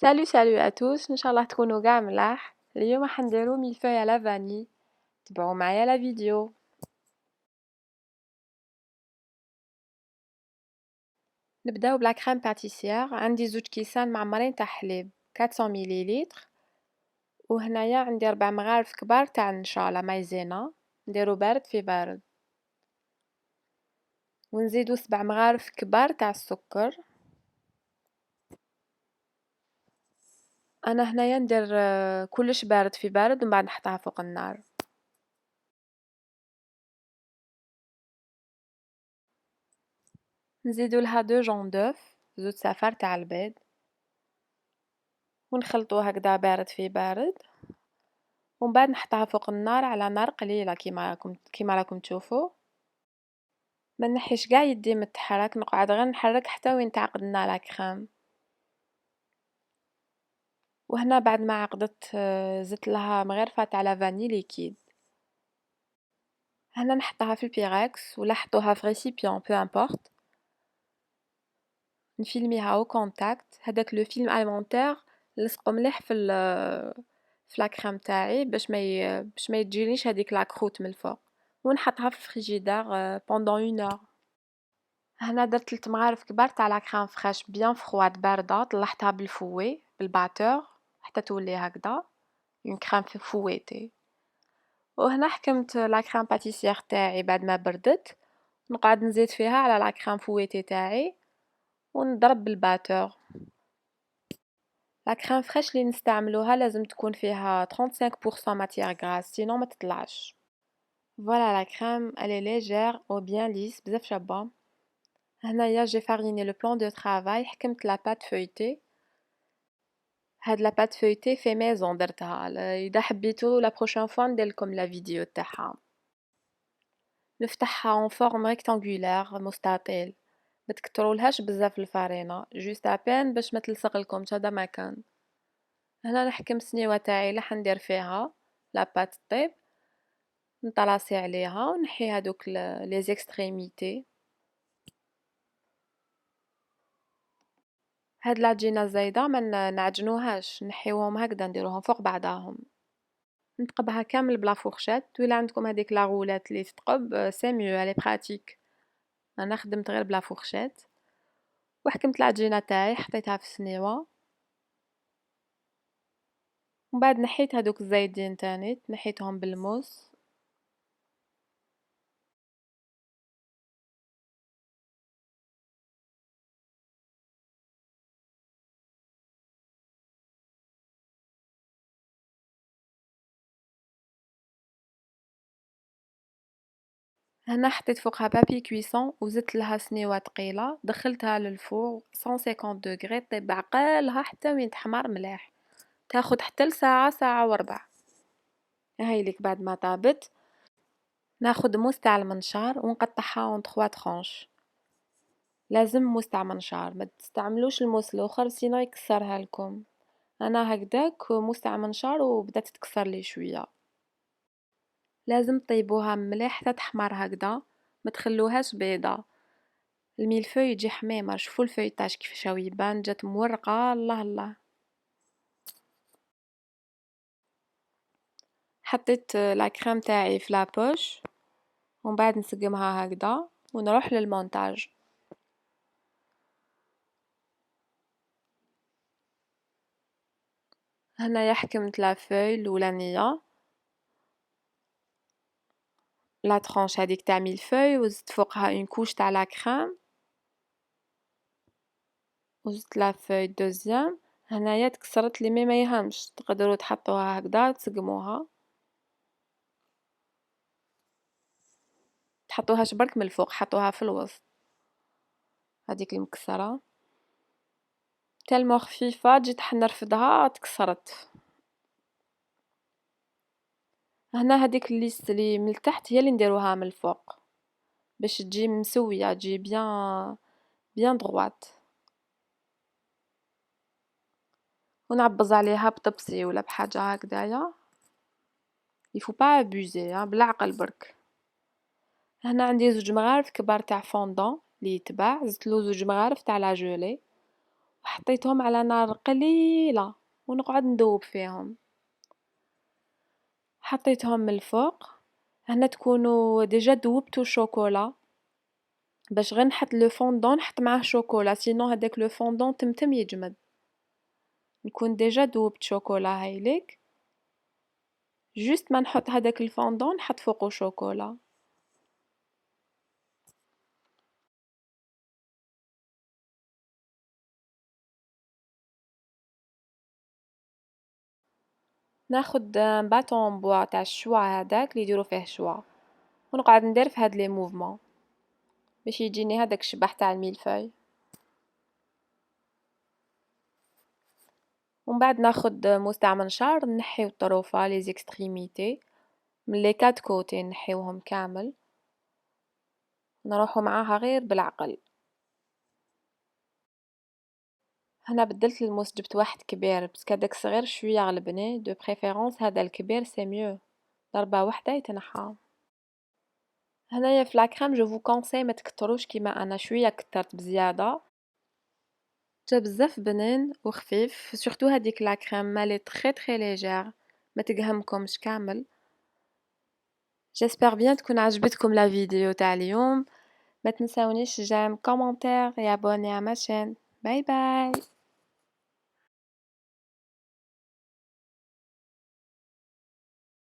سالو à tous ان شاء الله تكونوا قاع ملاح. اليوم راح نديرو ميلفوي على فاني. تبعوا معايا لا فيديو. نبداو بلا كريم باتيسير. عندي زوج كيسان معمرين تاع حليب 400 مليلتر، وهنايا عندي 4 مغارف كبار تاع النشا لا مايزينا. نديرو بارد في بارد، ونزيدو 7 مغارف كبار تاع السكر. انا هنايا ندير كلش بارد في بارد ومن بعد نحطها فوق النار. نزيدو لها 2 جون دوف، زوج سافر تاع البيض، ونخلطوها هكذا بارد في بارد، ومن بعد نحطها فوق النار على نار قليله كيما راكم تشوفوا. ما نحيش كاع يدي من التحرك، نقعد غير نحرك حتى وين تعقد لنا لا كريم. وهنا بعد ما عقدت زدت لها مغرفه تاع لا فاني ليكيد. هنا نحطها في البيركس ولا حطوها في ريسيبيون بو امبورط. نفيلميها او كونتاكت. هذاك لو فيلم اليمونتير لصقو مليح في لا كريم تاعي باش ما يتجينيش هذيك لا كروت من الفوق، ونحطها في الفريجيدير بوندون 1 اور. هنا درت 3 مغارف كبار تاع لا كريم فريش بيان فخوات بارده، طلعتها بالفوي بالباتور حتى تولي هكذا اون كريم فويتي. وهنا حكمت لا كريم باتيسير تاعي بعد ما بردت، نقعد نزيد فيها على لا كريم فويتي تاعي ونضرب بالباتور. لا كريم فريش اللي نستعملوها لازم تكون فيها 35% ماتيير غراس سينو ما تطلعش. فوالا لا كريم الي ليجير او بيان ليس بزاف شابه. هنايا جي فاريني لو بلان دو ترافاي، حكمت لا بات فويتي. هاد لا بات فويتي في ميزون درتها، اذا حبيتو لا بروشين فوا نديرلكم لا فيديو تاعها. نفتحها اون فورم ريكتانغولير مستطيل، ما تكترولهاش بزاف الفرينه، جوست ابان باش ما تلصقلكمش، هذا ما كان. هنا نحكم السنيوه تاعي اللي حندير فيها لا بات طيب، نطلاسي عليها ونحي هادوك لي زيكستريميتي. هاد العجينه الزايده ما نعجنوهاش، نحيوهم هكذا نديروهم فوق بعضاهم. نتقبها كامل بلا فورشات، ولا عندكم هذيك لا غولات اللي تتقب سي ميو الي براتيك. انا خدمت غير بلا فورشات. وحكمت العجينه تاعي حطيتها في السنيوه، ومن بعد نحيت هذوك الزايدين تاني نحيتهم بالموس. هنا حطيت فوقها بابي كويسون وزدت لها سنيوه ثقيله، دخلتها للفور 150 دوغري طيب عقالها حتى وين تحمر مليح، تاخد حتى لساعه ساعه وربع. هاي ليك بعد ما طابت ناخد موس تاع المنشار ونقطعها اون 3 ترونش. لازم موس تاع منشار، ما تستعملوش الموس الاخر سينو يكسرها لكم. انا هكذاك موس تاع منشار وبدات تتكسر لي شويه. لازم طيبوها مليح حتى تحمر هكذا، ما تخلوهاش بيضه. الميلفوي يجي حميمه، شوفوا الفيتاج كيفاش هو يبان، جات مورقه الله الله. حطيت لا كريم تاعي في لابوش، ومن بعد نسقمها هكذا ونروح للمونتاج. هنايا حكمت لا فوي الاولانيه، لا ترونش هذيك تاع ميلفوي، وزدت فوقها اون كوش تاع لا كريم، وزدت لا فوي دوزيام. هنايا تكسرت لي مي ما يهمش، تقدروا تحطوها هكذا تسقموها، تحطوهاش برك من الفوق، حطوها في الوسط هذيك المكسره. تالمو خفيفه جيت حنرفدها تكسرت. هنا هذيك الليست اللي من التحت هي اللي نديروها من الفوق باش تجي مسويه، تجي بيان دغوات. ونعبز عليها بطبسي ولا بحاجه هكذايا، يفو با ابوزي بالعقل برك. هنا عندي زوج مغارف كبار تاع فوندون اللي يتباع، زدت له زوج مغارف تاع لا جولي، وحطيتهم على نار قليلة ونقعد ندوب فيهم. حطيتهم من الفوق، هنا تكونوا ديجا دوبتوا الشوكولا، باش غير نحط لو فوندون نحط معاه شوكولا، سينو هداك لو فوندون تمتم يجمد. نكون ديجا دوبت شوكولا هايليك، جوست ما نحط هداك الفوندون نحط فوقو شوكولا. ناخد باطون بوا تاع الشوا هداك اللي يديروا فيه شوا، ونقعد ندير في هاد لي موفمون باش يجيني هداك الشبح تاع الميلفاي. ومن بعد ناخد مستعمل نحيو الطروفة لي زيكستريميتي من لي كات كوتي، نحيوهم كامل، نروحو معاها غير بالعقل. هنا بدلت الموس، جبت واحد كبير بس هداك الصغير شوية غلبني، دو بريفيرونس هذا الكبير سي ميو، ضربة واحدة يتنحى. هنايا في لاكريم جو فو كونساي ما تكتروش كيما انا، شوية كترت بزيادة، جا بزاف بنين وخفيف، سورتو هاديك لاكريم مالي تخي تخي ليجير، ما تقهمكمش كامل. جيسبر بيان تكون عجبتكم لا فيديو تاع اليوم، ما تنساونيش جيم كومنتير يا ابوني على ما شين. باي باي.